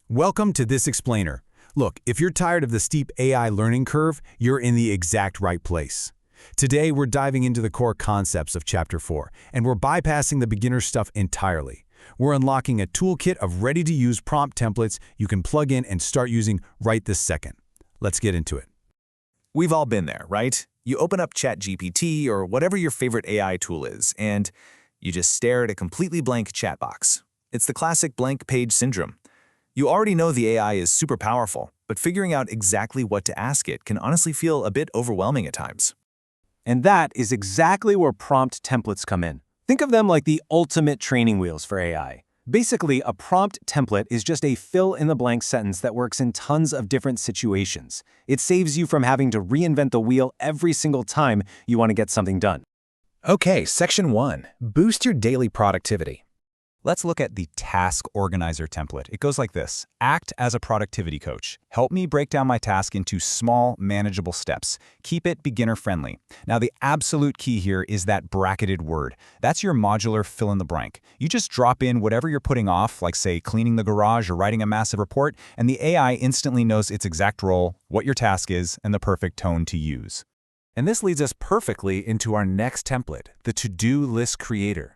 Welcome to This Explainer. Look, if you're tired of the steep AI learning curve, you're in the exact right place. Today, we're diving into the core concepts of Chapter 4, and we're bypassing the beginner stuff entirely. We're unlocking a toolkit of ready-to-use prompt templates you can plug in and start using right this second. Let's get into it. We've all been there, right? You open up ChatGPT or whatever your favorite AI tool is, and you just stare at a completely blank chat box. It's the classic blank page syndrome. You already know the AI is super powerful, but figuring out exactly what to ask it can honestly feel a bit overwhelming at times. And that is exactly where prompt templates come in. Think of them like the ultimate training wheels for AI. Basically, a prompt template is just a fill-in-the-blank sentence that works in tons of different situations. It saves you from having to reinvent the wheel every single time you want to get something done. Okay, Section 1. Boost your daily productivity. Let's look at the Task Organizer template. It goes like this. Act as a productivity coach. Help me break down my task into small, manageable steps. Keep it beginner-friendly. Now, the absolute key here is that bracketed word. That's your modular fill-in-the-blank. You just drop in whatever you're putting off, like, say, cleaning the garage or writing a massive report, and the AI instantly knows its exact role, what your task is, and the perfect tone to use. And this leads us perfectly into our next template, the to-do list creator.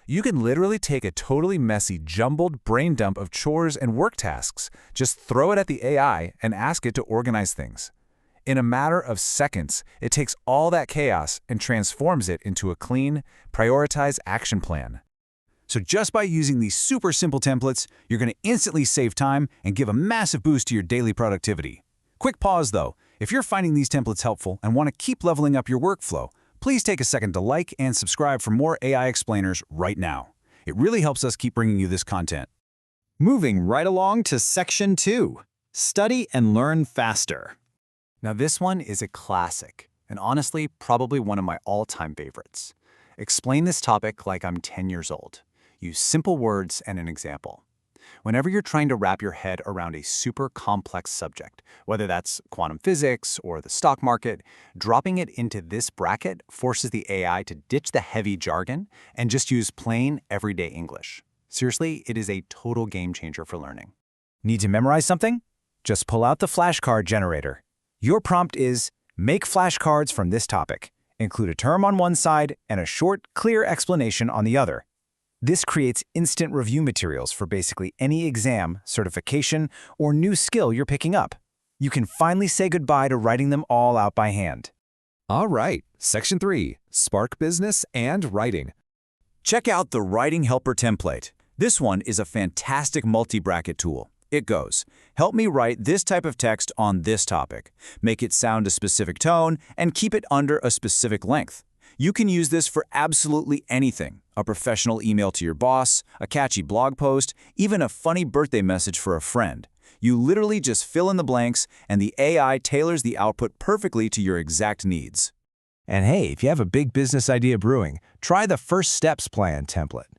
You can literally take a totally messy, jumbled brain dump of chores and work tasks, just throw it at the AI and ask it to organize things. In a matter of seconds, it takes all that chaos and transforms it into a clean, prioritized action plan. So just by using these super simple templates, you're going to instantly save time and give a massive boost to your daily productivity. Quick pause though. If you're finding these templates helpful and want to keep leveling up your workflow, please take a second to like and subscribe for more AI explainers right now. It really helps us keep bringing you this content. Moving right along to Section 2. Study and learn faster. Now this one is a classic, and honestly, probably one of my all-time favorites. Explain this topic like I'm 10 years old. Use simple words and an example. Whenever you're trying to wrap your head around a super complex subject, whether that's quantum physics or the stock market, dropping it into this bracket forces the AI to ditch the heavy jargon and just use plain, everyday English. Seriously, it is a total game changer for learning. Need to memorize something? Just pull out the flashcard generator. Your prompt is, make flashcards from this topic. Include a term on one side and a short, clear explanation on the other. This creates instant review materials for basically any exam, certification, or new skill you're picking up. You can finally say goodbye to writing them all out by hand. All right, Section 3, Spark Business and Writing. Check out the Writing Helper template. This one is a fantastic multi-bracket tool. It goes, help me write this type of text on this topic. Make it sound a specific tone and keep it under a specific length. You can use this for absolutely anything. A professional email to your boss, a catchy blog post, even a funny birthday message for a friend. You literally just fill in the blanks, and the AI tailors the output perfectly to your exact needs. And hey, if you have a big business idea brewing, try the First Steps Plan template.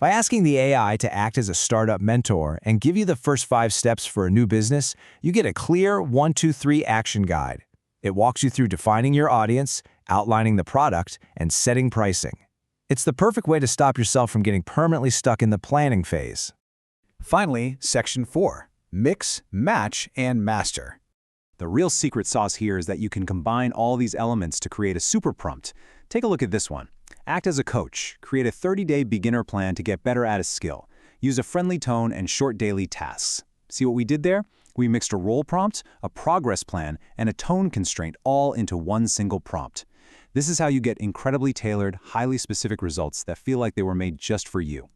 By asking the AI to act as a startup mentor and give you the first 5 steps for a new business, you get a clear 1, 2, 3 action guide. It walks you through defining your audience, outlining the product, and setting pricing. It's the perfect way to stop yourself from getting permanently stuck in the planning phase. Finally, Section 4, Mix, Match, and Master. The real secret sauce here is that you can combine all these elements to create a super prompt. Take a look at this one. Act as a coach. Create a 30-day beginner plan to get better at a skill. Use a friendly tone and short daily tasks. See what we did there? We mixed a role prompt, a progress plan, and a tone constraint all into one single prompt. This is how you get incredibly tailored, highly specific results that feel like they were made just for you.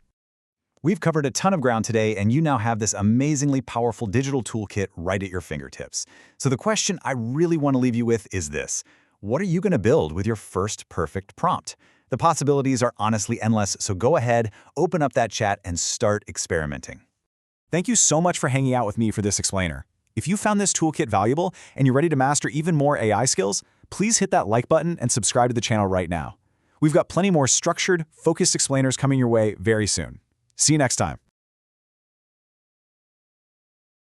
We've covered a ton of ground today, and you now have this amazingly powerful digital toolkit right at your fingertips. So the question I really want to leave you with is this. What are you going to build with your first perfect prompt? The possibilities are honestly endless, so go ahead, open up that chat, and start experimenting. Thank you so much for hanging out with me for this explainer. If you found this toolkit valuable and you're ready to master even more AI skills, please hit that like button and subscribe to the channel right now. We've got plenty more structured, focused explainers coming your way very soon. See you next time.